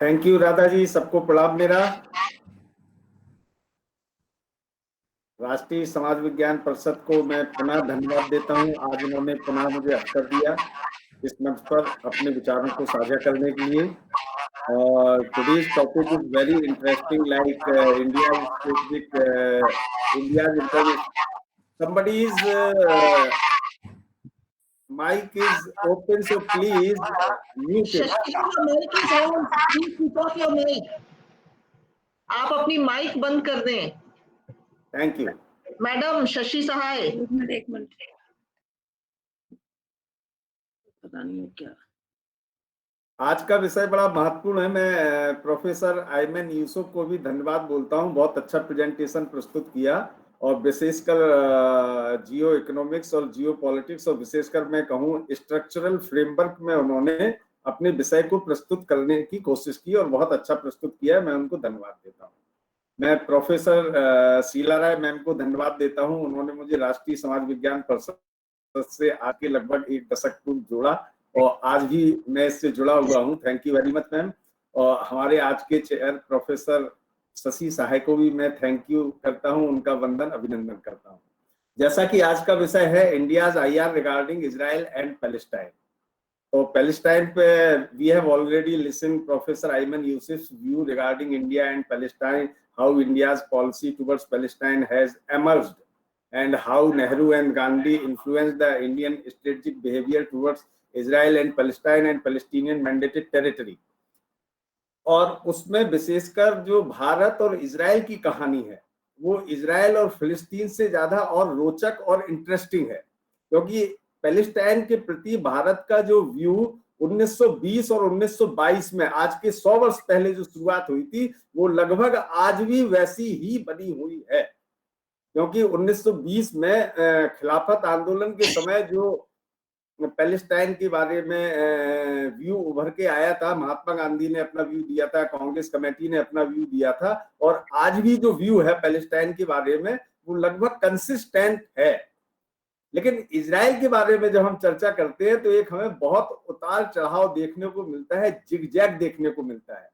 Thank you Radha ji, सबको प्रणाम मेरा। राष्ट्रीय समाज विज्ञान परिषद को मैं पुनः धन्यवाद देता हूं। आज उन्होंने पुनः मुझे अवसर दिया इस मंच पर अपने विचारों को साझा करने के लिए। और today's topic is very interesting, like India's strategic, India's international. Somebody's mic is open, so please mute it. Shashi, your mic is on. Please switch off your mic. आप अपनी माइक बंद कर दें। थैंक यू मैडम शशि सहाय। एक minute पता नहीं क्या। आज का विषय बड़ा महत्वपूर्ण है। मैं प्रोफेसर आयमन यूसुफ को भी धन्यवाद बोलता हूं। बहुत अच्छा प्रेजेंटेशन प्रस्तुत किया और विशेषकर जियो इकोनॉमिक्स और जियो पॉलिटिक्स और विशेषकर मैं कहूं स्ट्रक्चरल फ्रेमवर्क में उन्होंने अपने विषय को प्रस्तुत करने की कोशिश की और बहुत अच्छा प्रस्तुत किया है। मैं उनको धन्यवाद देता हूँ। मैं प्रोफेसर शीला राय मैम को धन्यवाद देता हूँ। उन्होंने मुझे राष्ट्रीय समाज विज्ञान परिषद से आके लगभग 1 दशक पूर्व जोड़ा और आज भी मैं इससे जुड़ा हुआ हूँ। Thank you very much ma'am. और हमारे आज के चेयर प्रोफेसर शशि सहाय को भी मैं थैंक यू करता हूँ, उनका वंदन अभिनंदन करता हूँ। जैसा कि आज का विषय है India's IR regarding Israel and Palestine, तो पैलेस्टाइन पे we have already listen professor Ayman Yusuf's view regarding India and Palestine, how India's policy towards Palestine has emerged and how Nehru and Gandhi influenced the Indian strategic behavior towards Israel and Palestine and Palestinian mandated territory। और उसमें विशेषकर जो भारत और Israel की कहानी है वो Israel और फिलिस्तीन से ज्यादा और रोचक और इंटरेस्टिंग है, क्योंकि पैलेस्टाइन के प्रति भारत का जो व्यू 1920 और 1922 में आज के 100 वर्ष पहले जो शुरुआत हुई थी वो लगभग आज भी वैसी ही बनी हुई है। क्योंकि 1920 में खिलाफत आंदोलन के समय जो पैलेस्टाइन के बारे में व्यू उभर के आया था, महात्मा गांधी ने अपना व्यू दिया था, कांग्रेस कमेटी ने अपना व्यू दिया था और आज भी जो व्यू है पैलेस्टाइन के बारे में वो लगभग कंसिस्टेंट है। लेकिन इजराइल के बारे में जब हम चर्चा करते हैं तो एक हमें बहुत उतार चढ़ाव देखने को मिलता है, जिगजैग देखने को मिलता है।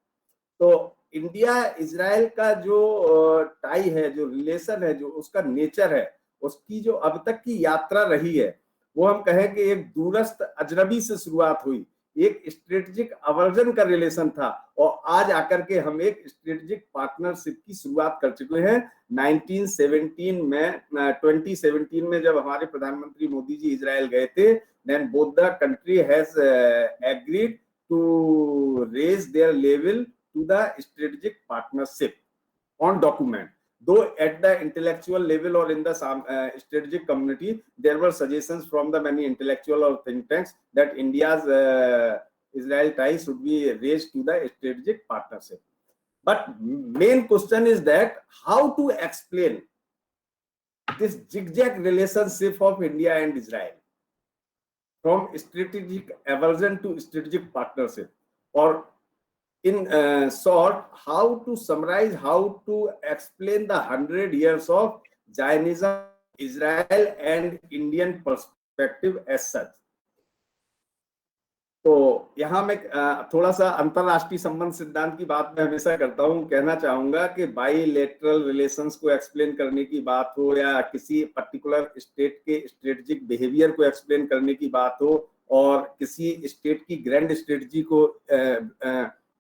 तो इंडिया इजराइल का जो टाई है, जो रिलेशन है, जो उसका नेचर है, उसकी जो अब तक की यात्रा रही है वो हम कहें कि एक दूरस्थ अजनबी से शुरुआत हुई, एक स्ट्रेटेजिक अवर्जन का रिलेशन था और आज आकर के हम एक स्ट्रेटेजिक पार्टनरशिप की शुरुआत कर चुके हैं। 2017 में जब हमारे प्रधानमंत्री मोदी जी इजराइल गए थे, then both the country has agreed to raise their level to the strategic partnership on document, though at the intellectual level or in the strategic community there were suggestions from the many intellectual or think tanks that India's Israel ties should be raised to the strategic partnership. But main question is that how to explain this zigzag relationship of India and Israel from strategic aversion to strategic partnership, or in short, how to summarize, how to explain the 100 years of Zionism, Israel and Indian perspective as such। तो यहाँ मैं थोड़ा सा अंतरराष्ट्रीय संबंध सिद्धांत की बात मैं हमेशा करता हूँ। कहना चाहूंगा कि बाईलेटरल रिलेशंस को एक्सप्लेन करने की बात हो या किसी पर्टिकुलर स्टेट के स्ट्रेटेजिक बिहेवियर को एक्सप्लेन करने की बात हो और किसी स्टेट की ग्रैंड स्ट्रेटजी को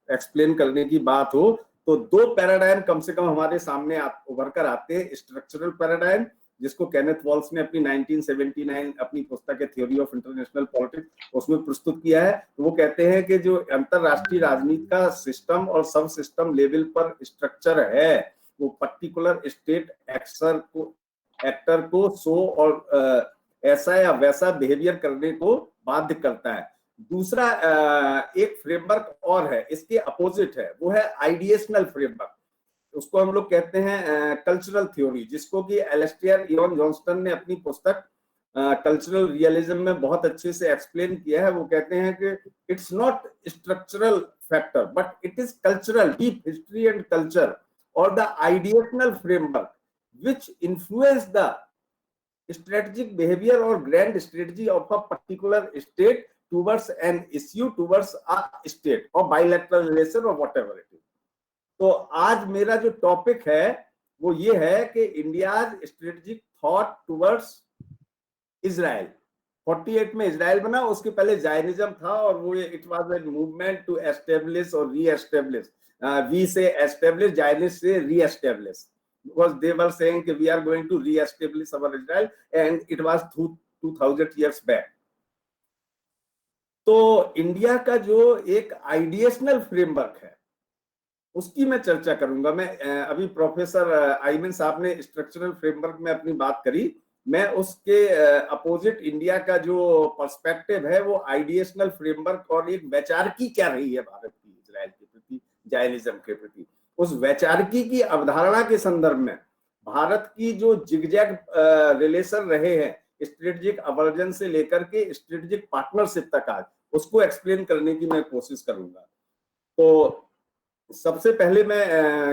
एक्सप्लेन करने की बात हो, तो 2 पैराडाइम कम से कम हमारे सामने उभर कर आते हैं। स्ट्रक्चरल पैराडाइम, जिसको केनेथ वॉल्स ने अपनी 1979 अपनी पुस्तक है थ्योरी ऑफ इंटरनेशनल पॉलिटिक्स उसमें प्रस्तुत किया है। तो वो कहते हैं कि जो अंतरराष्ट्रीय राजनीति का सिस्टम और सब सिस्टम लेवल पर स्ट्रक्चर है वो पर्टिकुलर स्टेट एक्टर को सो और ऐसा या वैसा बिहेवियर करने को बाध्य करता है। दूसरा एक फ्रेमवर्क और है, इसके अपोजिट है, वो है आइडिएशनल फ्रेमवर्क। उसको हम लोग कहते हैं कल्चरल थ्योरी, जिसको कि एलिस्टेयर इवन जॉनस्टन ने अपनी पुस्तक कल्चरल रियलिज्म में बहुत अच्छे से एक्सप्लेन किया है। वो कहते हैं कि it's not structural factor but it is cultural, deep history and culture और the ideational framework which influence the strategic behavior or grand strategy of a particular state towards an issue, towards a state or bilateral relation or whatever it is. तो आज मेरा जो topic है वो ये है कि India's strategic thought towards Israel. 48 में इजराइल बना, उसके पहले जायनिज्म था और वो it was a movement to establish और reestablish, we say establish, Zionist say reestablish, because they were saying कि we are going to re-establish our Israel and it was 2000 years back. तो India का जो एक आइडिएशनल framework है उसकी मैं चर्चा करूंगा। मैं अभी प्रोफेसर आइमन साहब ने स्ट्रक्चरल फ्रेमवर्क में अपनी बात करी, मैं उसके अपोजिट इंडिया का जो पर्सपेक्टिव है वो आइडिएशनल फ्रेमवर्क और एक वैचारिकी क्या रही है भारत की इजराइल के प्रति, जायनिज्म के प्रति, उस वैचारिकी की अवधारणा के संदर्भ में भारत की जो जिगजैग रिलेशन रहे हैं स्ट्रेटेजिक अवर्जन से लेकर के स्ट्रेटेजिक पार्टनरशिप तक आज, उसको एक्सप्लेन करने की मैं कोशिश करूंगा। तो सबसे पहले मैं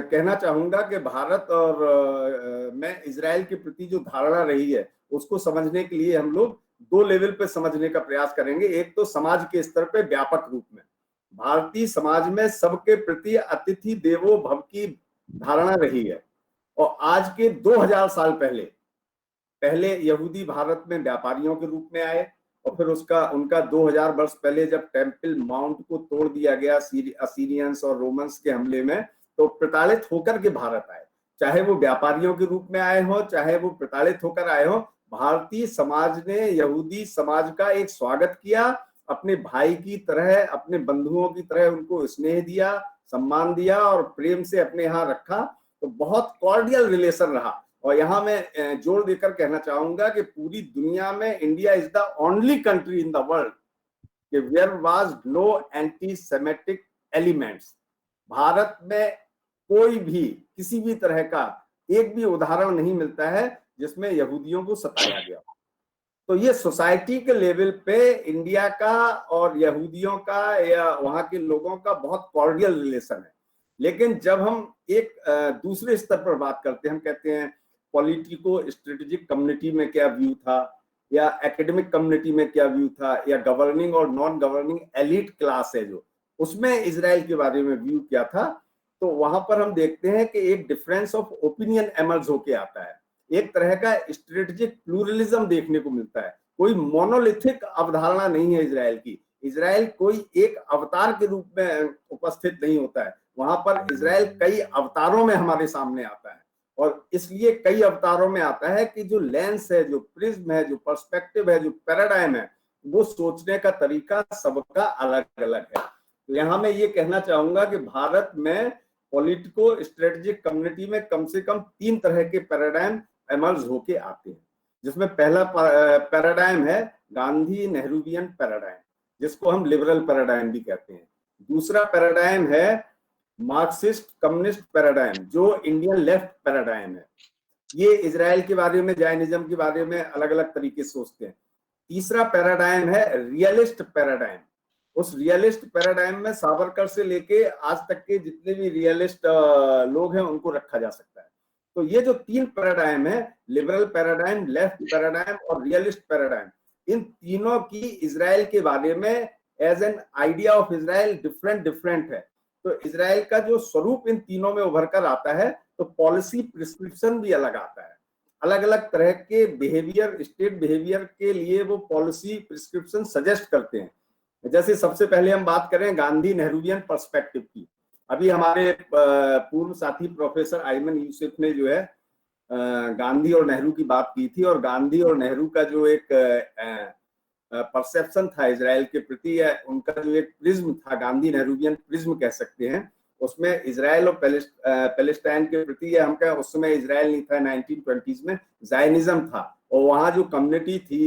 कहना चाहूंगा कि भारत और मैं इजराइल के प्रति जो धारणा रही है उसको समझने के लिए हम लोग दो लेवल पे समझने का प्रयास करेंगे। एक तो समाज के स्तर पे व्यापक रूप में भारतीय समाज में सबके प्रति अतिथि देवो भव की धारणा रही है, और आज के 2000 साल पहले यहूदी भारत में व्यापारियों के रूप में आए, और फिर उनका 2000 वर्ष पहले जब टेम्पल माउंट को तोड़ दिया गया असीरियंस और रोमन्स के हमले में, तो प्रताड़ित होकर के भारत आए, चाहे वो व्यापारियों के रूप में आए हो चाहे वो प्रताड़ित होकर आए हो। भारतीय समाज ने यहूदी समाज का एक स्वागत किया, अपने भाई की तरह, अपने बंधुओं की तरह उनको स्नेह दिया, सम्मान दिया और प्रेम से अपने यहाँ रखा। तो बहुत कॉर्डियल रिलेशन रहा। और यहाँ मैं जोर देकर कहना चाहूंगा कि पूरी दुनिया में India is the only country in the world कि where was no anti semitic elements. भारत में कोई भी किसी भी तरह का एक भी उदाहरण नहीं मिलता है जिसमें यहूदियों को सताया गया। तो ये सोसाइटी के लेवल पे इंडिया का और यहूदियों का या वहां के लोगों का बहुत कॉर्डियल रिलेशन है। लेकिन जब हम एक दूसरे स्तर पर बात करते हैं, हम कहते हैं पॉलिटिको स्ट्रेटेजिक कम्युनिटी में क्या व्यू था, या एकेडमिक कम्युनिटी में क्या व्यू था, या गवर्निंग और नॉन गवर्निंग एलिट क्लास है जो, उसमें इजराइल के बारे में व्यू क्या था, तो वहां पर हम देखते हैं कि एक डिफरेंस ऑफ ओपिनियन एमर्ज होके आता है। एक तरह का स्ट्रेटेजिक प्लूरलिज्म देखने को मिलता है। कोई मोनोलिथिक अवधारणा नहीं है इजराइल की। इजराइल कोई एक अवतार के रूप में उपस्थित नहीं होता है, वहां पर इजराइल कई अवतारों में हमारे सामने आता है। और इसलिए कई अवतारों में आता है कि जो लेंस है, जो प्रिज्म है, जो पर्सपेक्टिव है, जो पैराडाइम है, वो सोचने का तरीका सबका अलग अलग है। तो यहाँ मैं ये कहना चाहूंगा कि भारत में पॉलिटिको स्ट्रेटेजिक कम्युनिटी में कम से कम 3 तरह के पैराडाइम एमर्ज होके आते हैं, जिसमें पहला पैराडाइम है गांधी नेहरूवियन पैराडाइम, जिसको हम लिबरल पैराडाइम भी कहते हैं। दूसरा पैराडाइम है मार्क्सिस्ट कम्युनिस्ट पैराडाइम, जो इंडियन लेफ्ट पैराडाइम है। ये इजराइल के बारे में, जायनिज्म के बारे में अलग अलग तरीके से सोचते हैं। तीसरा पैराडाइम है रियलिस्ट पैराडाइम। उस रियलिस्ट पैराडाइम में सावरकर से लेके आज तक के जितने भी रियलिस्ट लोग हैं उनको रखा जा सकता है। तो ये जो 3 पैराडाइम है, लिबरल पैराडाइम, लेफ्ट पैराडाइम और रियलिस्ट पैराडाइम, इन तीनों की इजराइल के बारे में as an idea of Israel different है। तो इजराइल का जो स्वरूप इन तीनों में उभर कर आता है, तो पॉलिसी प्रिस्क्रिप्शन भी अलग आता है। अलग अलग तरह के बिहेवियर, स्टेट बिहेवियर के लिए वो पॉलिसी प्रिस्क्रिप्शन सजेस्ट करते हैं। जैसे सबसे पहले हम बात करें गांधी नेहरूवियन पर्सपेक्टिव की। अभी हमारे पूर्व साथी प्रोफेसर आइमन यूसुफ ने जो है गांधी और नेहरू की बात की थी, और गांधी और नेहरू का जो एक परसेप्शन था इजराइल के प्रति, उनका जो एक प्रिज्म था, गांधी नेहरूवियन प्रिज्म कह सकते हैं, उसमें इजराइल और पैलेस्टाइन के प्रति, हम कहें उस समय इजराइल नहीं था, 1920s में जायनिज्म था, और वहां जो कम्युनिटी थी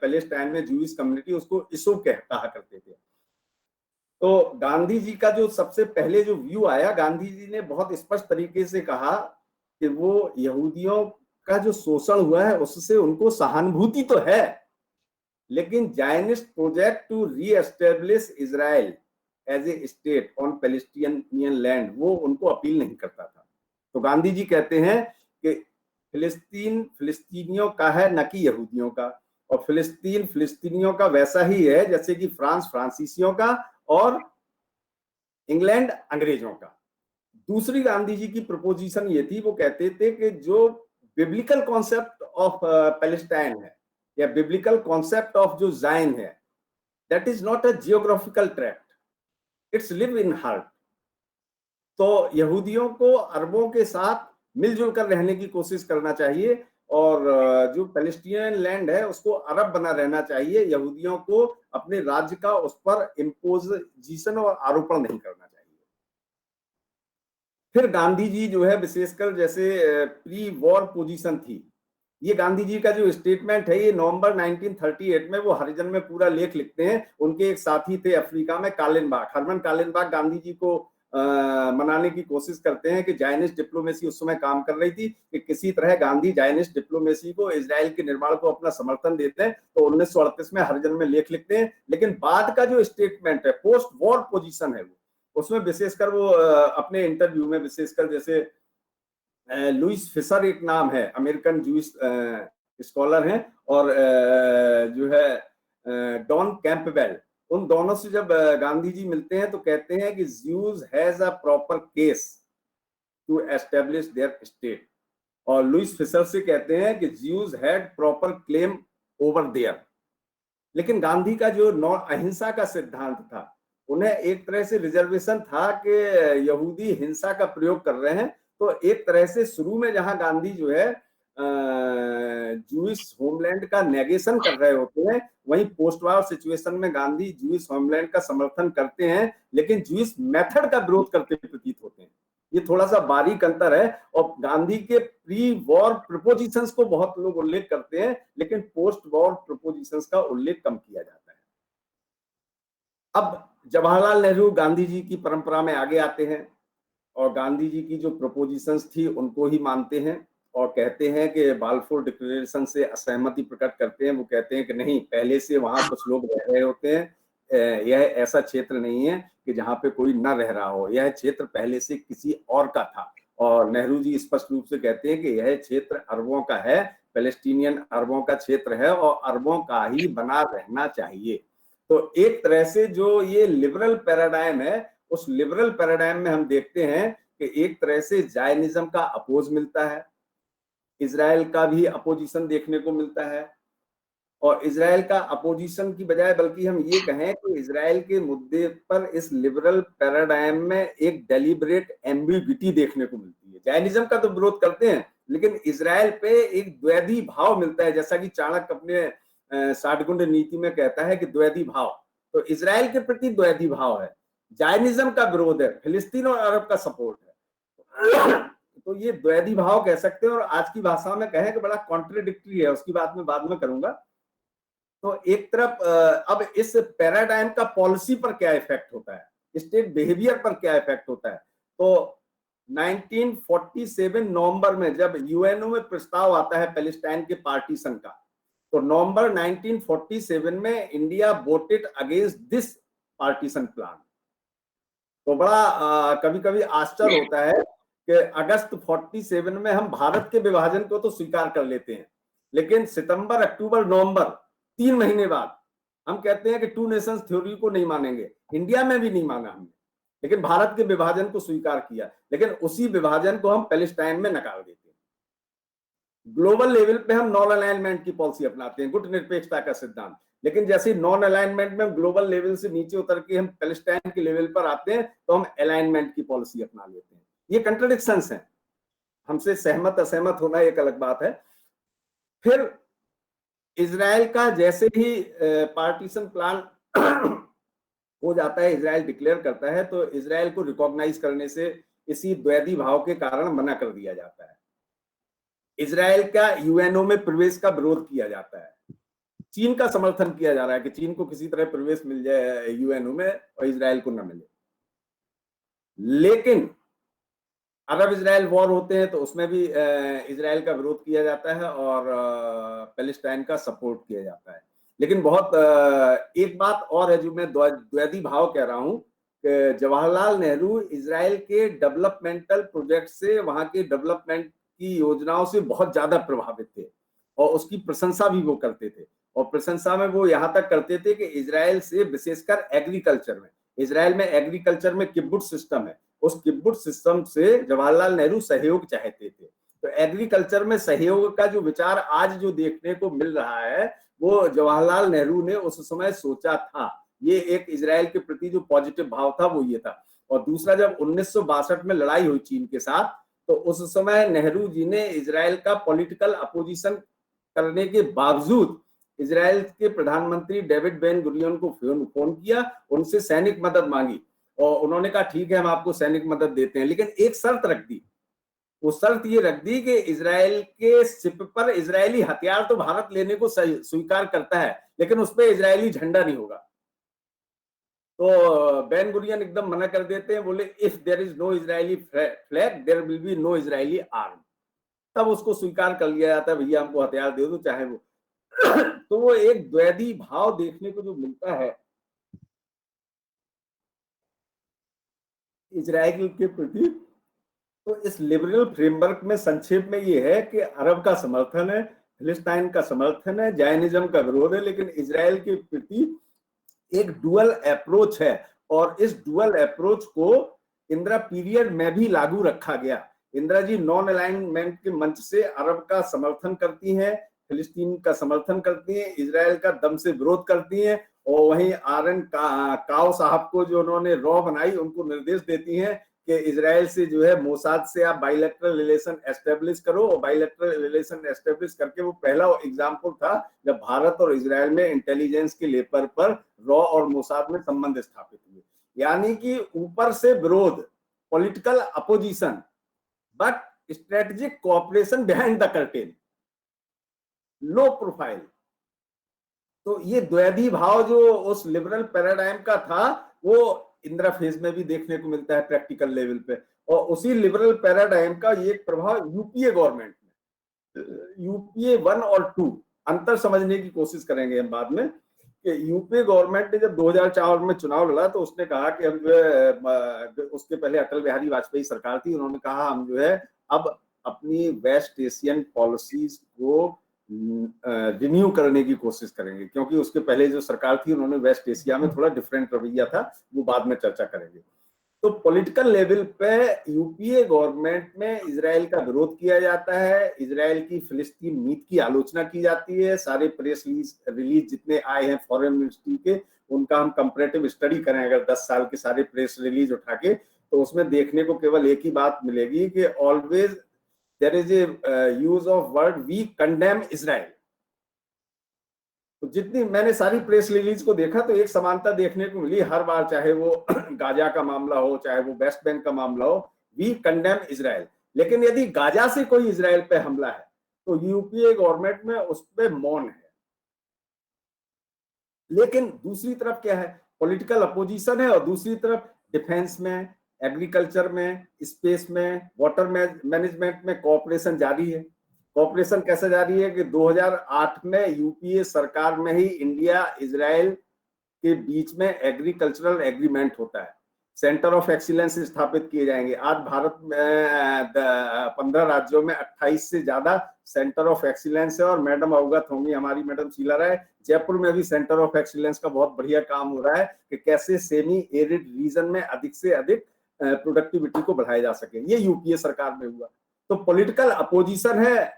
पैलेस्टाइन में, जूइश कम्युनिटी, उसको इसो कहा करते थे। तो गांधी जी का जो सबसे पहले जो व्यू आया, गांधी जी ने बहुत स्पष्ट तरीके से कहा कि वो यहूदियों का जो शोषण हुआ है उससे उनको सहानुभूति तो है, लेकिन Zionist project to reestablish Israel as a state on Palestinian land, वो उनको अपील नहीं करता था। तो गांधी जी कहते हैं कि फिलिस्तीनियों का है, न कि यहूदियों का। और फिलिस्तीन फिलिस्तीनियों का वैसा ही है जैसे कि फ्रांस फ्रांसीसियों का और इंग्लैंड अंग्रेजों का। दूसरी गांधी जी की प्रपोजिशन ये थी, वो कहते थे कि जो बिब्लिकल कॉन्सेप्ट ऑफ पैलेस्टाइन है या बिब्लिकल कॉन्सेप्ट ऑफ जो जाइन है, that is not a geographical tract, it's live in heart. तो यहूदियों को अरबों के साथ मिलजुल कर रहने की कोशिश करना चाहिए और जो पैलेस्टीनियन लैंड है उसको अरब बना रहना चाहिए। यहूदियों को अपने राज्य का उस पर इम्पोजिशन और आरोपण नहीं करना चाहिए। फिर गांधी जी जो है विशेषकर जैसे प्री वॉर पोजीशन थी, ये गांधी जी का जो स्टेटमेंट है ये नवंबर 1938 में वो हरिजन में पूरा लेख लिखते हैं। उनके एक साथी थे अफ्रीका में कालिनबाग, हरमन कालिनबाग, गांधी जी को मनाने की कोशिश करते हैं कि जायनिस्ट डिप्लोमेसी उस समय काम कर रही थी कि किसी तरह गांधी जायनिस्ट डिप्लोमेसी को, इजराइल के निर्माण को अपना समर्थन देते हैं। तो 1938 में हरिजन में लेख लिखते हैं। लेकिन बाद का जो स्टेटमेंट है, पोस्ट वॉर पोजीशन है, वो उसमें विशेषकर वो अपने इंटरव्यू में विशेषकर जैसे लुइस फिशर एक नाम है, अमेरिकन जूइश स्कॉलर हैं, और जो है डॉन कैंपबेल, उन दोनों से जब गांधी जी मिलते हैं तो कहते हैं कि Jews has a proper case to establish their state, और लुइस फिशर से कहते हैं कि Jews had proper claim over there. लेकिन गांधी का जो अहिंसा का सिद्धांत था, उन्हें एक तरह से रिजर्वेशन था कि यहूदी हिंसा का प्रयोग कर रहे हैं। तो एक तरह से शुरू में जहां गांधी जो है जूइश होमलैंड का नेगेशन कर रहे होते हैं, वहीं पोस्ट वॉर सिचुएशन में गांधी जूइश होमलैंड का समर्थन करते हैं, लेकिन जूइश मेथड का विरोध करते प्रतीत होते हैं। ये थोड़ा सा बारीक अंतर है। और गांधी के प्री वॉर प्रपोजिशंस को बहुत लोग उल्लेख करते हैं, लेकिन पोस्ट वॉर प्रपोजिशंस का उल्लेख कम किया जाता है। अब जवाहरलाल नेहरू गांधी जी की परंपरा में आगे आते हैं और गांधी जी की जो प्रपोजिशंस थी उनको ही मानते हैं और कहते हैं कि बाल्फोर डिक्लेरेशन से असहमति प्रकट करते हैं। वो कहते हैं कि नहीं, पहले से वहां कुछ लोग रह रहे होते हैं, यह ऐसा क्षेत्र नहीं है कि जहां पे कोई न रह रहा हो, यह क्षेत्र पहले से किसी और का था। और नेहरू जी स्पष्ट रूप से कहते हैं कि यह क्षेत्र अरबों का है, पैलेस्टीनियन अरबों का क्षेत्र है और अरबों का ही बना रहना चाहिए। तो एक तरह से जो ये लिबरल पैराडाइम है, उस लिबरल पैराडाइम में हम देखते हैं कि एक तरह से जायनिज्म का अपोज मिलता है, इजराइल का भी अपोजिशन देखने को मिलता है, और इजराइल का अपोजिशन की बजाय बल्कि हम ये कहें कि इजराइल के मुद्दे पर इस लिबरल पैराडाइम में एक डेलिबरेट एम्बिग्विटी देखने को मिलती है। जायनिज्म का तो विरोध करते हैं, लेकिन इजराइल पे एक द्वैधी भाव मिलता है, जैसा कि चाणक्य अपने साठगुंड नीति में कहता है कि द्वैधी भाव। तो इजराइल के प्रति द्वैधी भाव है, जायनिज्म का विरोध है, फिलिस्तीन और अरब का सपोर्ट है। तो ये द्वैधी भाव कह सकते हैं, और आज की भाषा में कहें कि बड़ा कॉन्ट्रडिक्टरी है, उसकी बात मैं बाद में करूंगा। तो एक तरफ अब इस पैराडाइम का पॉलिसी पर क्या इफेक्ट होता है, स्टेट बिहेवियर पर क्या इफेक्ट होता है। तो 1947 नवंबर में जब यूएनओ में प्रस्ताव आता है पैलेस्टाइन के पार्टीशन का, तो नवंबर 1947 में India voted against this partition plan. तो बड़ा कभी कभी आश्चर्य होता है कि अगस्त 47 में हम भारत के विभाजन को तो स्वीकार कर लेते हैं, लेकिन सितंबर, अक्टूबर, नवंबर 3 महीने बाद हम कहते हैं कि टू नेशंस थ्योरी को नहीं मानेंगे। इंडिया में भी नहीं माना हमने, लेकिन भारत के विभाजन को स्वीकार किया, लेकिन उसी विभाजन को हम पैलेस्टाइन में नकार देते हैं। ग्लोबल लेवल पे हम नॉन अलाइनमेंट की पॉलिसी अपनाते हैं, गुट निरपेक्षता का सिद्धांत, लेकिन जैसे नॉन अलाइनमेंट में ग्लोबल लेवल से नीचे उतर के हम पैलेस्टाइन के लेवल पर आते हैं तो हम अलाइनमेंट की पॉलिसी अपना लेते हैं। ये कंट्रडिक्शंस हैं, हमसे सहमत असहमत होना एक अलग बात है। फिर इजराइल का जैसे ही पार्टीशन प्लान हो जाता है, इजराइल डिक्लेयर करता है, तो इजराइल को रिकॉग्नाइज करने से इसी द्वैधी भाव के कारण मना कर दिया जाता है। इजराइल का यूएनओ में प्रवेश का विरोध किया जाता है, चीन का समर्थन किया जा रहा है कि चीन को किसी तरह प्रवेश मिल जाए यूएनओ में और इजराइल को न मिले। लेकिन अरब इजराइल वॉर होते हैं तो उसमें भी इजराइल का विरोध किया जाता है और पैलेस्टाइन का सपोर्ट किया जाता है। लेकिन बहुत एक बात और है जो मैं द्वैधी भाव कह रहा हूं कि जवाहरलाल नेहरू इजराइल के डेवलपमेंटल प्रोजेक्ट से, वहां के डेवलपमेंट की योजनाओं से बहुत ज्यादा प्रभावित थे और उसकी प्रशंसा भी वो करते थे। और प्रशंसा में वो यहाँ तक करते थे कि इजराइल से, विशेषकर एग्रीकल्चर में, इजराइल में एग्रीकल्चर में किब्बुट्स सिस्टम है, उस किब्बुट्स सिस्टम से जवाहरलाल नेहरू सहयोग चाहते थे। तो एग्रीकल्चर में सहयोग का जो विचार आज जो देखने को मिल रहा है वो जवाहरलाल नेहरू ने उस समय सोचा था। ये एक इजराइल के प्रति जो पॉजिटिव भाव था वो ये था। और दूसरा, जब 1962 में लड़ाई हुई चीन के साथ, तो उस समय नेहरू जी ने इजराइल का पॉलिटिकल अपोजिशन करने के बावजूद इजराइल के प्रधानमंत्री डेविड बेन गुरियन को फोन किया, उनसे सैनिक मदद मांगी और उन्होंने कहा ठीक है हम आपको सैनिक मदद देते हैं, लेकिन एक शर्त रख दी। वो शर्त ये रख दी कि इजराइल के शिप पर इजरायली हथियार तो भारत लेने को स्वीकार करता है, लेकिन उस पर इजरायली झंडा नहीं होगा। तो बेन गुरियन एकदम मना कर देते हैं, बोले if there is no Israeli flag there will be no Israeli arm. तब उसको स्वीकार कर लिया जाता है, भैया हमको हथियार दे दो चाहे वो। तो वो एक द्वैधी भाव देखने को जो मिलता है इजराइल के प्रति, तो इस लिबरल फ्रेमवर्क में संक्षेप में ये है कि अरब का समर्थन है, फिलिस्तीन का समर्थन है, जायनिज्म का विरोध है, लेकिन इजराइल के प्रति एक डुअल अप्रोच है। और इस डुअल अप्रोच को इंदिरा पीरियड में भी लागू रखा गया। इंदिरा जी नॉन अलाइनमेंट के मंच से अरब का समर्थन करती हैं, फिलिस्तीन का समर्थन करती हैं, इजराइल का दम से विरोध करती हैं, और वहीं आरएन काओ साहब को जो उन्होंने रॉ बनाई उनको निर्देश देती हैं कि इजराइल से जो है मोसाद से आप बायलैटरल रिलेशन एस्टेब्लिश करो। और बायलैटरल रिलेशन एस्टेब्लिश करके वो पहला एग्जांपल था जब भारत और इजराइल में इंटेलिजेंस के लेवल पर रॉ और मोसाद में संबंध स्थापित हुए। यानी कि ऊपर से विरोध, political opposition, but strategic cooperation behind the curtain, low profile. तो ये द्वैधी भाव जो उस लिबरल पैराडाइम का था वो इंदिरा फेज में भी देखने को मिलता है प्रैक्टिकल लेवल पे। और उसी लिबरल पैराडाइम का ये प्रभाव यूपीए गवर्नमेंट में, यूपीए 1 और 2 अंतर समझने की कोशिश करेंगे हम बाद में। कि यूपीए गवर्नमेंट ने जब 2004 में चुनाव लड़ा तो उसने कहा कि हम जो है, उसके पहले अटल बिहारी वाजपेयी सरकार थी, उन्होंने कहा हम जो है अब अपनी वेस्ट एशियन पॉलिसीज को रिन्यू करने की कोशिश करेंगे, क्योंकि उसके पहले जो सरकार थी उन्होंने वेस्ट एशिया में थोड़ा डिफरेंट रवैया था, वो बाद में चर्चा करेंगे। तो पॉलिटिकल लेवल पे यूपीए गवर्नमेंट में इजराइल का विरोध किया जाता है, इजराइल की फिलिस्तीन नीति की आलोचना की जाती है। सारे प्रेस रिलीज जितने आए हैं फॉरेन मिनिस्ट्री के, उनका हम कंपैरेटिव स्टडी करें अगर 10 साल के सारे प्रेस रिलीज उठा के, तो उसमें देखने को केवल एक ही बात मिलेगी कि always there is a use of word we condemn Israel। तो जितनी मैंने सारी प्रेस रिलीज को देखा तो एक समानता देखने को मिली हर बार, चाहे वो गाजा का मामला हो चाहे वो वेस्ट बैंक का मामला हो, वी कंडेम इजराइल। लेकिन यदि गाजा से कोई इजराइल पे हमला है तो यूपीए गवर्नमेंट में उस पर मौन है। लेकिन दूसरी तरफ क्या है, पॉलिटिकल अपोजिशन है, और दूसरी तरफ डिफेंस में, एग्रीकल्चर में, स्पेस में, वाटर मैनेजमेंट में कोऑपरेशन जारी है। कोऑपरेशन कैसे जारी है कि 2008 में यूपीए सरकार में ही इंडिया इजराइल के बीच में एग्रीकल्चरल एग्रीमेंट होता है, सेंटर ऑफ एक्सीलेंस स्थापित किए जाएंगे। आज भारत में 15 राज्यों में 28 से ज्यादा सेंटर ऑफ एक्सीलेंस है, और मैडम अवगत होंगी हमारी मैडम शीला राय, जयपुर में भी सेंटर ऑफ एक्सीलेंस का बहुत बढ़िया काम हो रहा है कि कैसे सेमी एरिड रीजन में अधिक से अधिक प्रोडक्टिविटी को बढ़ाया जा सके। ये यूपीए सरकार में हुआ। तो पॉलिटिकल अपोजिशन है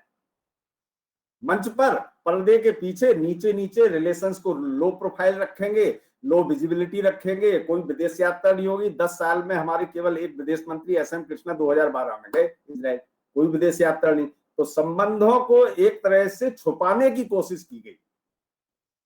मंच पर, पर्दे के पीछे नीचे नीचे रिलेशंस को लो प्रोफाइल रखेंगे, लो विजिबिलिटी रखेंगे, कोई विदेश यात्रा नहीं होगी। 10 साल में हमारे केवल एक विदेश मंत्री एसएम कृष्णा 2012 में गए इजराइल, कोई विदेश यात्रा नहीं। तो संबंधों को एक तरह से छुपाने की कोशिश की गई।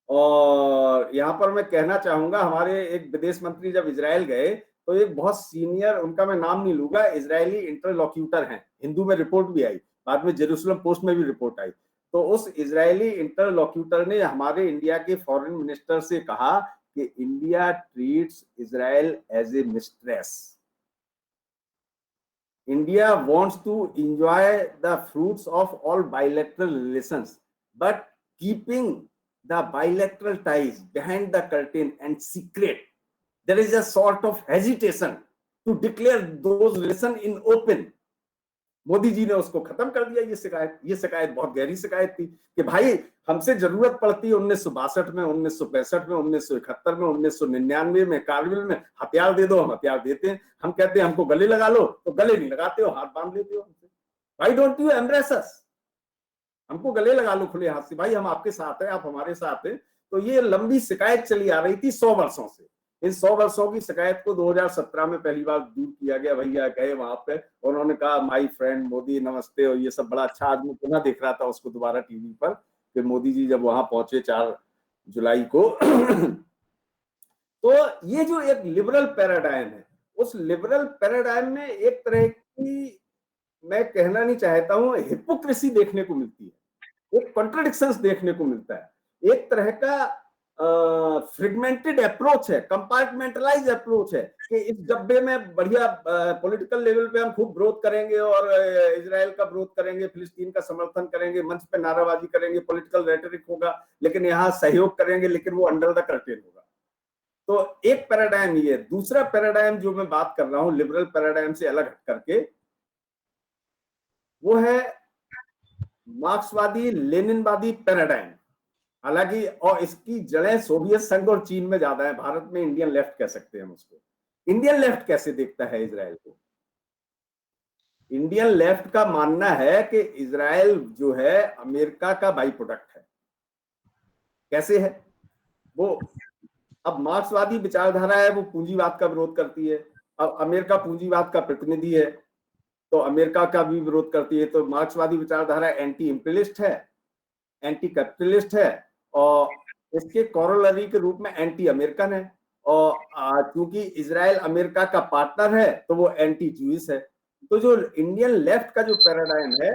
और यहाँ पर मैं कहना चाहूंगा, हमारे एक विदेश मंत्री जब इजराइल गए तो एक बहुत सीनियर, उनका मैं नाम नहीं लूंगा, इजरायली इंटरलॉक्यूटर हैं, हिंदू में रिपोर्ट भी आई, बाद में जेरूसलम पोस्ट में भी रिपोर्ट आई। तो उस इजरायली इंटरलॉक्यूटर ने हमारे इंडिया के फॉरेन मिनिस्टर से कहा कि India treats Israel as a mistress. India wants to enjoy the fruits of all bilateral relations, but keeping the bilateral ties behind the curtain and secret. There is a sort of hesitation to declare those relations in open. Modi ji ने उसको खत्म कर दिया। ये शिकायत बहुत गहरी शिकायत थी कि भाई हमसे जरूरत पड़ती है 1962 में, 1965 में, 1971 में, 1999 में, कारगिल में, हथियार दे दो, हम हथियार देते हैं। हम कहते हैं हमको गले लगा लो, तो गले नहीं लगाते हो, हाथ बांध लेते हो हमसे। भाई डोंट यू एम्ब्रेस अस, हमको गले लगा लो खुले हाथ से, भाई हम आपके साथ हैं, आप हमारे साथ हैं। तो ये लंबी शिकायत चली आ रही थी 100 वर्षों से। इन 100 वर्षों की शिकायत को 2017 में पहली बार दूर किया गया। भैया गए वहां पे, उन्होंने कहा माय फ्रेंड मोदी नमस्ते, और ये सब बड़ा अच्छा आदमी। पुनः देख रहा था उसको दोबारा टीवी पर कि मोदी जी जब वहां पहुंचे 4 जुलाई को तो ये जो एक लिबरल पैराडाइम है, उस लिबरल पैराडाइम में एक तरह की, मैं कहना नहीं चाहता हूं, हिपोक्रेसी देखने को मिलती है, एक कॉन्ट्रडिक्शंस देखने को मिलता है। एक तरह का फ्रेगमेंटेड अप्रोच है, कंपार्टमेंटलाइज अप्रोच है कि इस डब्बे में बढ़िया पॉलिटिकल लेवल पे हम खूब विरोध करेंगे और इजराइल का विरोध करेंगे, फिलिस्तीन का समर्थन करेंगे, मंच पे नाराबाजी करेंगे, पॉलिटिकल रेटरिक होगा, लेकिन यहाँ सहयोग करेंगे, लेकिन वो अंडर द कर्टेन होगा। तो एक पैराडाइम ये। दूसरा पैराडाइम जो मैं बात कर रहा हूं लिबरल पैराडाइम से अलग हट करके, वो है मार्क्सवादी लेनिनवादी पैराडाइम। हालांकि और इसकी जड़ें सोवियत संघ और चीन में ज्यादा है, भारत में इंडियन लेफ्ट कह सकते हैं हम उसको। इंडियन लेफ्ट कैसे देखता है इजराइल को? इंडियन लेफ्ट का मानना है कि इजराइल जो है अमेरिका का बाई प्रोडक्ट है। कैसे है वो? अब मार्क्सवादी विचारधारा है, वो पूंजीवाद का विरोध करती है। अब अमेरिका पूंजीवाद का प्रतिनिधि है, तो अमेरिका का भी विरोध करती है। तो मार्क्सवादी विचारधारा एंटी इंपीरियलिस्ट है, एंटी कैपिटलिस्ट है, और इसके कॉरोलरी के रूप में एंटी अमेरिकन है। और क्योंकि इजराइल अमेरिका का पार्टनर है, तो वो एंटी जूइश है। तो जो इंडियन लेफ्ट का जो पैराडाइम है,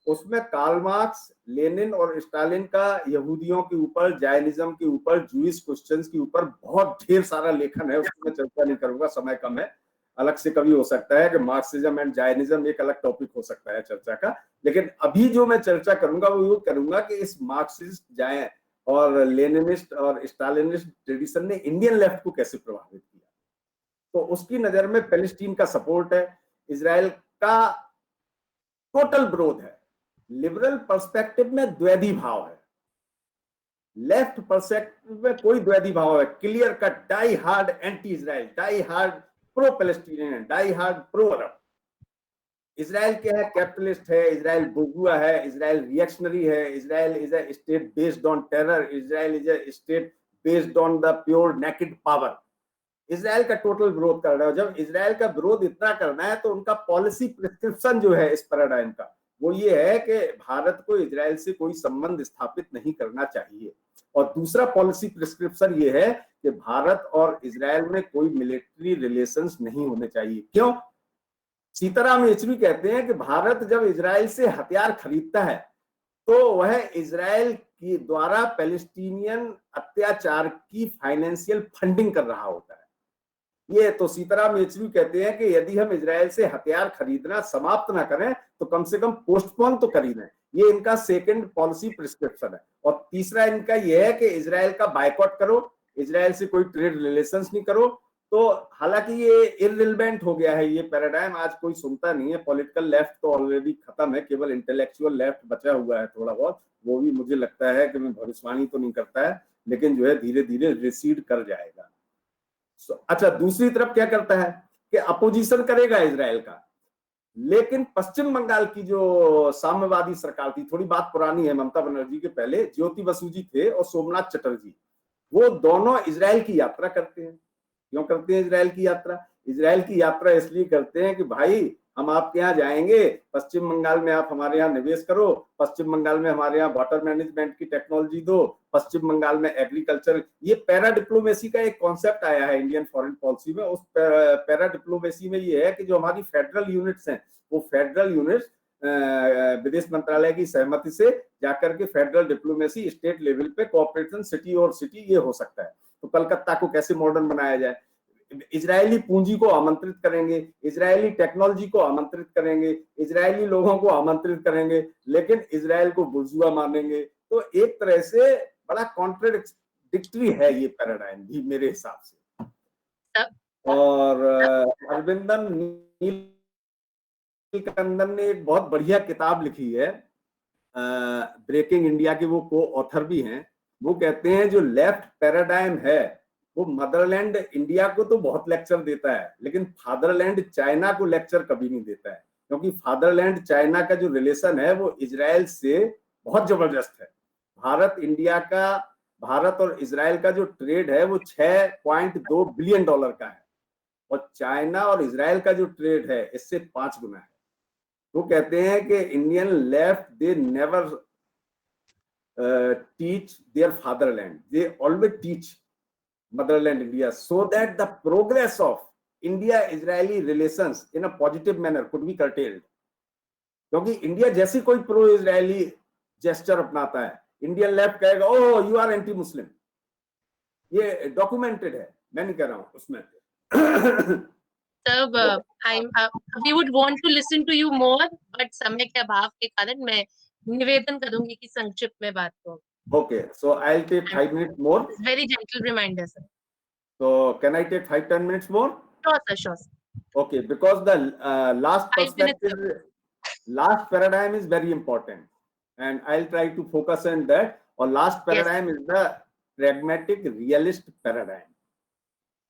उसमें कार्ल मार्क्स, लेनिन और स्टालिन का यहूदियों के ऊपर, जायनिज्म के ऊपर, जूइश क्वेश्चंस के ऊपर बहुत ढेर सारा लेखन है। उसकी मैं चर्चा नहीं करूंगा, समय कम है। अलग से कभी हो सकता है कि मार्क्सिज्म एंड जायनिज्म एक अलग टॉपिक हो सकता है चर्चा का। लेकिन अभी जो मैं चर्चा करूंगा वो ये करूंगा कि इस मार्क्सिस्ट, जाय और लेनिनिस्ट और स्टालिनिस्ट ट्रेडिशन ने इंडियन लेफ्ट को कैसे प्रभावित किया। तो उसकी नजर में पैलेस्टीन का सपोर्ट है, इजराइल का टोटल विरोध है। लिबरल पर्सपेक्टिव में द्वैधी भाव है, लेफ्ट पर्सपेक्टिव में कोई द्वैधी भाव है। Clear cut die hard anti Israel, die hard pro Palestinian, die hard pro Arab. Israel क्या है? कैपिटलिस्ट है, इजराइल बुर्जुआ है, इजराइल रिएक्शनरी है, Israel is a state based on terror, Israel is a state based on the pure naked power. Israel का total विरोध कर रहा है। जब इजराइल का विरोध इतना करना है, तो उनका पॉलिसी प्रिस्क्रिप्शन जो है इस पैराडाइम का, वो ये है कि भारत को इजराइल से कोई संबंध स्थापित नहीं करना चाहिए। और दूसरा पॉलिसी प्रिस्क्रिप्शन ये है कि भारत और इजराइल में कोई मिलिट्री रिलेशंस नहीं होने चाहिए। क्यों? सीताराम येचुरी कहते हैं कि भारत जब इजराइल से हथियार खरीदता है, तो वह इजराइल की द्वारा पैलेस्टीनियन अत्याचार की फाइनेंशियल फंडिंग कर रहा होता है। ये तो सीताराम येचुरी कहते हैं कि यदि हम इजराइल से हथियार खरीदना समाप्त ना करें, तो कम से कम पोस्टपोन तो कर ही दें। ये इनका सेकंड पॉलिसी प्रिस्क्रिप्शन है। और तीसरा इनका यह है कि इजराइल का बायकॉट करो, इजराइल से कोई ट्रेड रिलेशंस नहीं करो। तो हालांकि ये इररिलेवेंट हो गया है, ये पैराडाइम आज कोई सुनता नहीं है। पॉलिटिकल लेफ्ट तो ऑलरेडी खत्म है, केवल इंटेलेक्चुअल लेफ्ट बचा हुआ है थोड़ा बहुत। वो भी मुझे लगता है कि मैं भविष्यवाणी तो नहीं करता है, लेकिन जो है धीरे धीरे रिसीड कर जाएगा। अच्छा, दूसरी तरफ क्या करता है कि अपोजिशन करेगा इजराइल का, लेकिन पश्चिम बंगाल की जो साम्यवादी सरकार थी, थोड़ी बात पुरानी है, ममता बनर्जी के पहले ज्योति बसु जी थे और सोमनाथ चटर्जी, वो दोनों इजराइल की यात्रा करते हैं। क्यों करते हैं इजराइल की यात्रा? इजराइल की यात्रा इसलिए करते हैं कि भाई हम आपके यहाँ जाएंगे, पश्चिम बंगाल में आप हमारे यहाँ निवेश करो, पश्चिम बंगाल में हमारे यहाँ वाटर मैनेजमेंट की टेक्नोलॉजी दो, पश्चिम बंगाल में एग्रीकल्चर। ये पैरा डिप्लोमेसी का एक कॉन्सेप्ट आया है इंडियन फॉरेन पॉलिसी में। उस पैरा डिप्लोमेसी में ये है कि जो हमारी फेडरल यूनिट्स हैं, वो फेडरल यूनिट्स विदेश मंत्रालय की सहमति से जाकर के फेडरल डिप्लोमेसी स्टेट लेवल पे कोऑपरेशन सिटी और सिटी ये हो सकता है। तो कलकत्ता को कैसे मॉडर्न बनाया जाए, इजरायली पूंजी को आमंत्रित करेंगे, इजरायली टेक्नोलॉजी को आमंत्रित करेंगे, इजरायली लोगों को आमंत्रित करेंगे, लेकिन इजराइल को बुर्जुआ मानेंगे। तो एक तरह से बड़ा कॉन्ट्रडिक्टरी है ये पैराडाइम भी मेरे हिसाब से। और अरविंदन नील कंदन ने एक बहुत बढ़िया किताब लिखी है, ब्रेकिंग इंडिया के, वो को ऑथर भी हैं। वो कहते हैं जो लेफ्ट पैराडाइम है वो मदरलैंड इंडिया को तो बहुत लेक्चर देता है, लेकिन फादरलैंड चाइना को लेक्चर कभी नहीं देता है, क्योंकि फादरलैंड चाइना का जो रिलेशन है वो इजराइल से बहुत जबरदस्त है। भारत और इजराइल का जो ट्रेड है वो 6.2 बिलियन डॉलर का है, और चाइना और इजराइल का जो ट्रेड है इससे 5 गुना है। वो कहते हैं कि Indian left they never teach their fatherland, they always teach motherland India, so that the progress of India Israeli relations in a positive manner could be curtailed. क्योंकि इंडिया जैसी कोई प्रो इजरायली जेस्चर अपनाता है, Indian left कहेगा ओ you are anti Muslim. ये documented है, मैं नहीं कह रहा हूं उसमें। तब we would want to listen to you more, but समय के अभाव के कारण मैं निवेदन करूंगी कि संक्षिप्त में बात करो। Okay, so I'll take 5 minutes more. Very gentle reminder, sir. So can I take 5-10 minutes more? Sure, sir. Sure, sir. Okay, because the last 5 minutes, perspective, last paradigm is very important, and I'll try to focus on that. Or last paradigm is the pragmatic realist paradigm.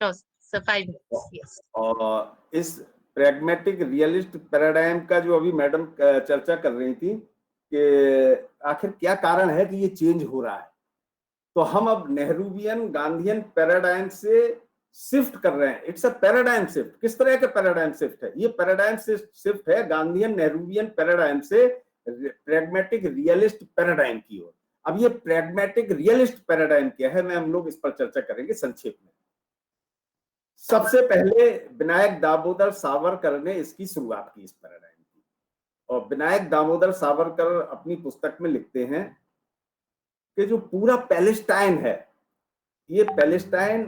Sure, sir. 5 minutes. Yes. और इस pragmatic realist paradigm का जो अभी madam चर्चा कर रही थी कि आखिर क्या कारण है कि ये चेंज हो रहा है, तो हम अब नेहरूवियन गांधीयन पैराडाइम से शिफ्ट कर रहे हैं। It's a paradigm shift. किस तरह का पैराडाइम शिफ्ट है? ये पैराडाइम शिफ्ट है गांधीयन नेहरूवियन पैराडाइम से प्रैग्मेटिक रियलिस्ट पैराडाइम की ओर। अब ये प्रैग्मेटिक रियलिस्ट पैराडाइम क्या है, मैं हम लोग इस पर चर्चा करेंगे संक्षेप में। सबसे पहले विनायक दामोदर सावरकर ने इसकी शुरुआत की, इस पैराडाइम की। और विनायक दामोदर सावरकर अपनी पुस्तक में लिखते हैं कि जो पूरा पैलेस्टाइन है, ये पैलेस्टाइन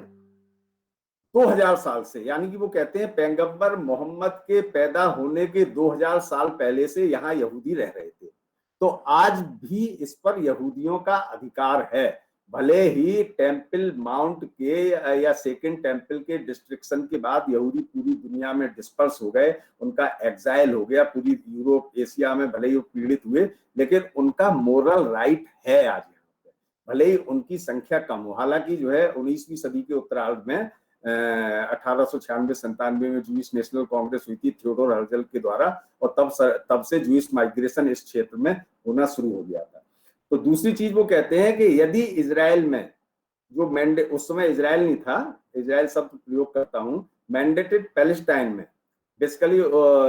2000 साल से, यानी कि वो कहते हैं पैगंबर मोहम्मद के पैदा होने के 2000 साल पहले से यहाँ यहूदी रह रहे थे। तो आज भी इस पर यहूदियों का अधिकार है, भले ही टेम्पल माउंट के या सेकंड टेम्पल के डिस्ट्रक्शन के बाद यहूदी पूरी दुनिया में डिस्पर्स हो गए, उनका एग्जाइल हो गया, पूरी यूरोप एशिया में भले ही वो पीड़ित हुए, लेकिन उनका मोरल राइट है आज यहाँ पे, भले ही उनकी संख्या कम हो। हालांकि जो है 19वीं सदी के उत्तरार्ध में 1896-97 में जूइश नेशनल कांग्रेस हुई थी थियोडोर हर्जल के द्वारा, और तब से जूइश माइग्रेशन इस क्षेत्र में होना शुरू हो गया था। तो दूसरी चीज वो कहते हैं कि यदि इजराइल में जो मैंडेट, उस समय इजराइल नहीं था, इजराइल शब्द प्रयोग करता हूं, मैंडेटेड पैलेस्टाइन में, बेसिकली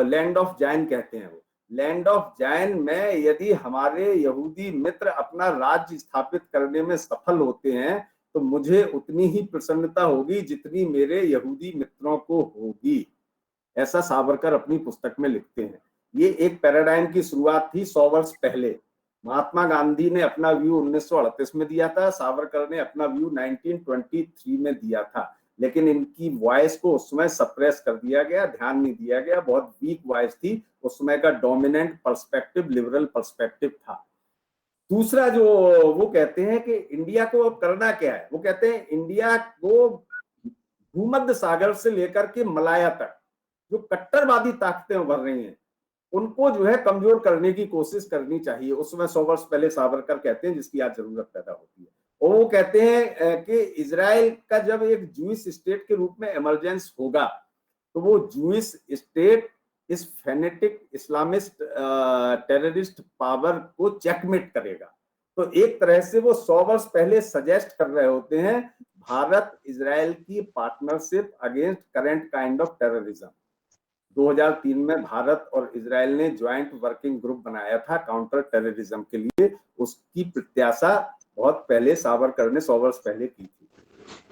लैंड ऑफ जाइन कहते हैं वो, लैंड ऑफ जाइन में यदि हमारे यहूदी मित्र अपना राज्य स्थापित करने में सफल होते हैं तो मुझे उतनी ही प्रसन्नता होगी जितनी मेरे यहूदी मित्रों को होगी। ऐसा सावरकर अपनी पुस्तक में लिखते हैं। ये एक पैराडाइम की शुरुआत थी 100 वर्ष पहले। महात्मा गांधी ने अपना व्यू 1938 में दिया था, सावरकर ने अपना व्यू 1923 में दिया था, लेकिन इनकी वॉइस को उस समय सप्रेस कर दिया गया, ध्यान नहीं दिया गया, बहुत वीक वॉइस थी। उस समय का डोमिनेंट पर्सपेक्टिव लिबरल पर्सपेक्टिव था। दूसरा जो वो कहते हैं कि इंडिया को अब करना क्या है, वो कहते हैं इंडिया को भूमध्य सागर से लेकर के मलाया तक जो कट्टरवादी ताकतें उभर रही हैं उनको जो है कमजोर करने की कोशिश करनी चाहिए। उस समय 100 वर्ष पहले सावरकर कहते हैं, जिसकी आज जरूरत पैदा होती है। और वो कहते हैं कि इजराइल का जब एक जूइश स्टेट के रूप में इमरजेंस होगा तो वो जूइश स्टेट इस फेनेटिक इस्लामिस्ट टेररिस्ट पावर को चेकमेट करेगा। तो एक तरह से वो 100 वर्ष पहले सजेस्ट कर रहे होते हैं भारत इजराइल की partnership against current kind of terrorism. 2003 में भारत और इजराइल ने ज्वाइंट वर्किंग ग्रुप बनाया था काउंटर टेररिज्म के लिए। उसकी प्रत्याशा बहुत पहले सावरकर ने 100 वर्ष पहले की थी।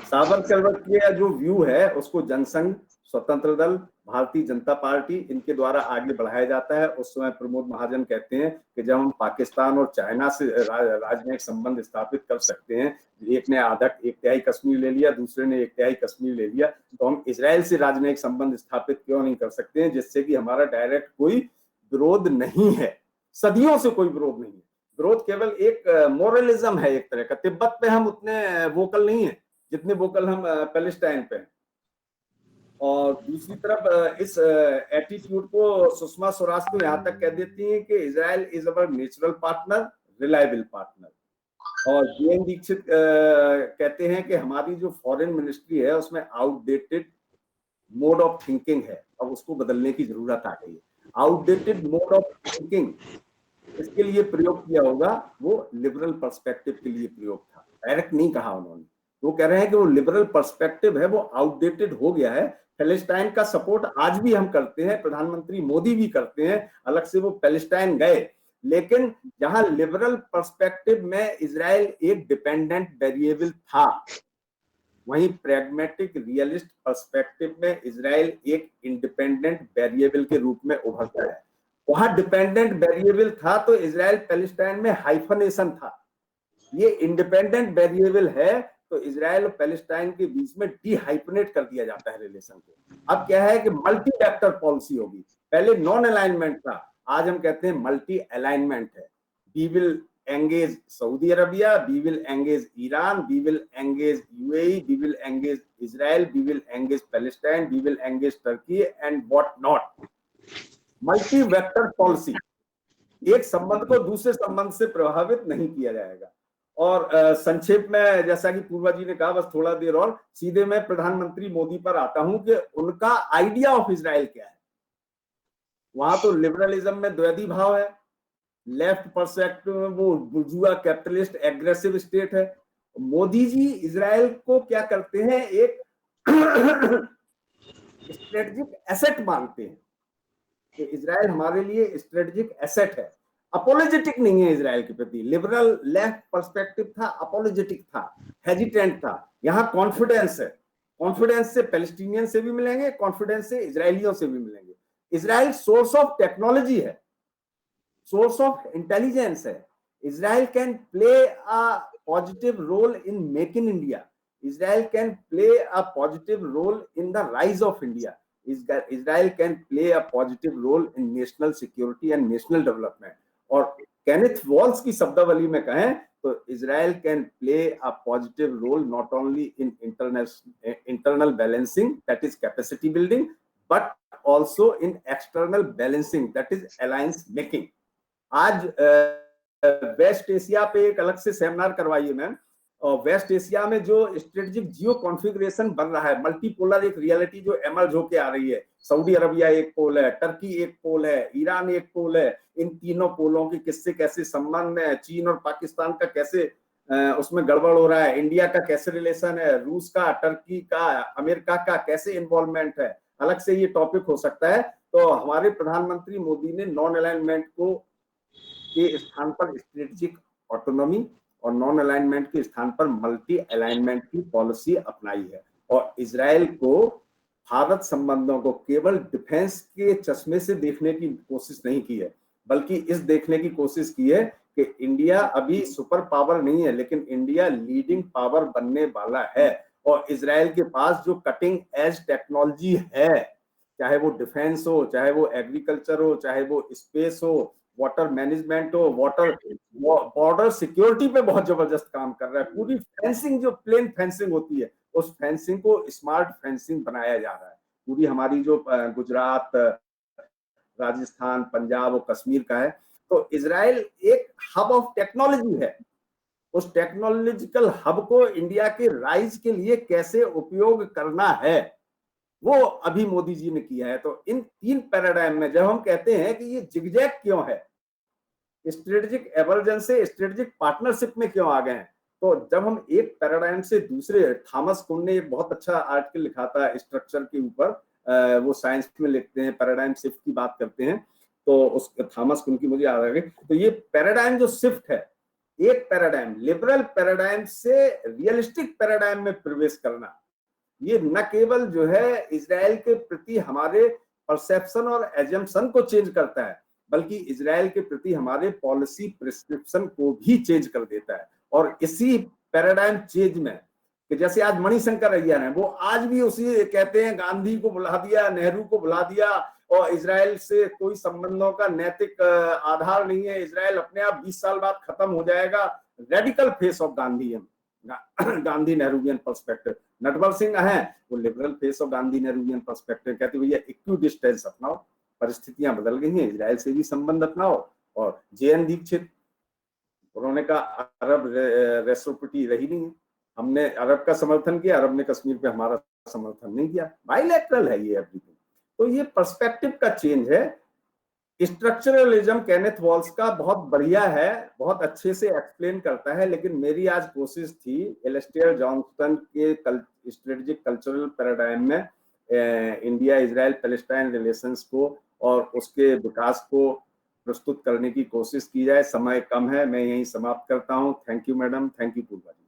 सावरकर का जो व्यू है उसको जनसंघ, स्वतंत्र दल, भारतीय जनता पार्टी, इनके द्वारा आगे बढ़ाया जाता है। उस समय प्रमोद महाजन कहते हैं कि जब हम पाकिस्तान और चाइना से राजनयिक संबंध स्थापित कर सकते हैं, एक ने आधा 1/3 कश्मीर ले लिया, दूसरे ने 1/3 कश्मीर ले लिया, तो हम इजराइल से राजनयिक संबंध स्थापित क्यों नहीं कर सकते हैं, जिससे कि हमारा डायरेक्ट कोई विरोध नहीं है, सदियों से कोई विरोध नहीं है। विरोध केवल एक मोरलिज्म है एक तरह का। तिब्बत पे हम उतने वोकल नहीं है जितने वोकल हम पैलेस्टाइन पे हैं। और दूसरी तरफ इस एटीट्यूड को सुषमा स्वराज तो यहाँ तक कह देती हैं कि Israel is our natural partner, reliable partner. और जीएन दीक्षित कहते हैं कि हमारी जो फॉरेन मिनिस्ट्री है उसमें आउटडेटेड मोड ऑफ थिंकिंग है, अब उसको बदलने की जरूरत आ गई है। आउटडेटेड मोड ऑफ थिंकिंग इसके लिए प्रयोग किया होगा, वो लिबरल पर्सपेक्टिव के लिए प्रयोग था, डायरेक्ट नहीं कहा उन्होंने। वो कह रहे हैं कि वो लिबरल पर्सपेक्टिव है वो आउटडेटेड हो गया है। पैलेस्टाइन का सपोर्ट आज भी हम करते हैं, प्रधानमंत्री मोदी भी करते हैं, अलग से वो पैलेस्टाइन गए, लेकिन जहां लिबरल पर्सपेक्टिव में इजराइल एक डिपेंडेंट वेरिएबल था, वहीं प्रैग्मेटिक रियलिस्ट पर्सपेक्टिव में इजराइल एक इंडिपेंडेंट वेरिएबल के रूप में उभरता है। वहां डिपेंडेंट वेरिएबल था तो इजराइल पैलेस्टाइन में हाइफनेशन था, ये इंडिपेंडेंट वेरिएबल है तो इजराइल और पैलेस्टाइन के बीच में डीहाइफनेट कर दिया जाता है रिलेशन को। अब क्या है कि मल्टी वेक्टर पॉलिसी होगी, पहले नॉन अलाइनमेंट था, आज हम कहते हैं मल्टी अलाइनमेंट है। We will engage Saudi Arabia, we will engage Iran, we will engage UAE, we will engage Israel, we will engage Palestine, we will engage Turkey and what not. Multi vector policy, एक संबंध को दूसरे संबंध से प्रभावित नहीं किया जाएगा। और संक्षेप में जैसा कि पूर्वा जी ने कहा, बस थोड़ा देर और सीधे मैं प्रधानमंत्री मोदी पर आता हूं कि उनका आइडिया ऑफ इजराइल क्या है। वहां तो लिबरलिज्म में द्वैधी भाव है, लेफ्ट पर्सपेक्टिव में वो बुर्जुआ कैपिटलिस्ट एग्रेसिव स्टेट है। मोदी जी इजराइल को क्या करते हैं, एक स्ट्रेटेजिक एसेट मानते हैं कि इजराइल हमारे लिए स्ट्रेटेजिक एसेट है। अपोलोजेटिक नहीं है इजराइल के प्रति, लिबरल लेफ्ट पर्सपेक्टिव था, अपोलोजेटिक था, हेजिटेंट था। यहाँ कॉन्फिडेंस है, कॉन्फिडेंस से पैलेस्टीनियन से भी मिलेंगे, कॉन्फिडेंस से इजरायलियों से भी मिलेंगे। इजराइल सोर्स ऑफ टेक्नोलॉजी है, source of intelligence है। Israel can play a positive role in making India. Israel can play a positive role in the rise of India. Israel can play a positive role in national security and national development. और Kenneth walls की शब्दावली में कहें तो Israel can play a positive role not only in internal balancing, that is capacity building, but also in external balancing, that is alliance making. आज waste Asia पे एक अलग से सेमिनार करवाइए मैम, और वेस्ट एशिया में जो स्ट्रेटेजिक जियो configuration बन रहा है, मल्टीपोलर एक रियलिटी जो एमर्ज होके आ रही है, सऊदी अरबिया एक पोल है, टर्की एक पोल है, ईरान एक पोल है, इन तीनों पोलों के किससे कैसे संबंध है, चीन और पाकिस्तान का कैसे उसमें गड़बड़ हो रहा है, इंडिया का कैसे रिलेशन है, रूस का, टर्की का, अमेरिका का कैसे इन्वॉल्वमेंट है, अलग से ये टॉपिक हो सकता है। तो हमारे प्रधानमंत्री मोदी ने नॉन अलाइनमेंट को के स्थान पर स्ट्रेटेजिक ऑटोनॉमी और नॉन अलाइनमेंट के स्थान पर मल्टी अलाइनमेंट की पॉलिसी अपनाई है। और इजराइल को भारत संबंधों को केवल डिफेंस के चश्मे से देखने की कोशिश नहीं की है, बल्कि इस देखने की कोशिश की है कि इंडिया अभी सुपर पावर नहीं है, लेकिन इंडिया लीडिंग पावर बनने वाला है। और इजराइल के पास जो कटिंग एज टेक्नोलॉजी है, चाहे वो डिफेंस हो, चाहे वो एग्रीकल्चर हो, चाहे वो स्पेस हो, वाटर मैनेजमेंट हो, वाटर बॉर्डर सिक्योरिटी पे बहुत जबरदस्त काम कर रहा है। पूरी फेंसिंग जो प्लेन फेंसिंग होती है, उस फेंसिंग को स्मार्ट फेंसिंग बनाया जा रहा है। पूरी हमारी जो गुजरात, राजस्थान, पंजाब और कश्मीर का है, तो इजराइल एक हब ऑफ टेक्नोलॉजी है। उस टेक्नोलॉजिकल हब को इंडिया के राइज के लिए कैसे उपयोग करना है, वो अभी मोदी जी ने किया है। तो इन तीन पैराडाइम में जब हम कहते हैं कि ये जिगजैग क्यों है, स्ट्रेटेजिक एवर्जेंस से स्ट्रेटेजिक पार्टनरशिप में क्यों आ गए हैं, तो जब हम एक पैराडाइम से दूसरे, थॉमस कुन ने एक बहुत अच्छा आर्टिकल लिखा था स्ट्रक्चर के ऊपर, वो साइंस में लिखते हैं, पैराडाइम शिफ्ट की बात करते हैं, तो उस थॉमस कुन की मुझे याद आ गई। तो ये पैराडाइम जो शिफ्ट है, एक पैराडाइम लिबरल पैराडाइम से रियलिस्टिक पैराडाइम में प्रवेश करना, ये न केवल जो है इजराइल के प्रति हमारे परसेप्शन और एजम्पशन को चेंज करता है, बल्कि इजराइल के प्रति हमारे पॉलिसी प्रिस्क्रिप्शन को भी चेंज कर देता है। और इसी पैराडाइम चेंज में कि जैसे आज मणिशंकर अय्यर हैं, वो आज भी उसी कहते हैं गांधी को बुला दिया, नेहरू को बुला दिया, और इजराइल से कोई संबंधों का नैतिक आधार नहीं है, इजराइल अपने आप 20 साल बाद खत्म हो जाएगा। Radical face of Gandhi Gandhi Nehruvian perspective. Natwar Singh है वो liberal face of Gandhi Nehruvian perspective, कहते भैया इक्वी डिस्टेंस अपनाओ, परिस्थितियां बदल गई हैं, इजराइल से भी संबंध अपनाओ। और जे.एन. दीक्षित, उन्होंने कहा अरब रेसिप्रोसिटी रही नहीं है, हमने अरब का समर्थन किया, अरब ने कश्मीर पे हमारा समर्थन नहीं किया, बाइलैटरल है ये एवरीथिंग। तो ये पर्सपेक्टिव का चेंज है। स्ट्रक्चरलिज्म केनेथ वॉल्स का बहुत बढ़िया है, बहुत अच्छे से एक्सप्लेन करता है, लेकिन मेरी आज कोशिश थी एलिस्टेयर जॉनसन के स्ट्रेटेजिक कल्चरल पैराडाइम में इंडिया इजराइल पैलेस्टाइन रिलेशंस को और उसके विकास को प्रस्तुत करने की कोशिश की जाए। समय कम है, मैं यहीं समाप्त करता हूं। Thank you madam, thank you Purva ji.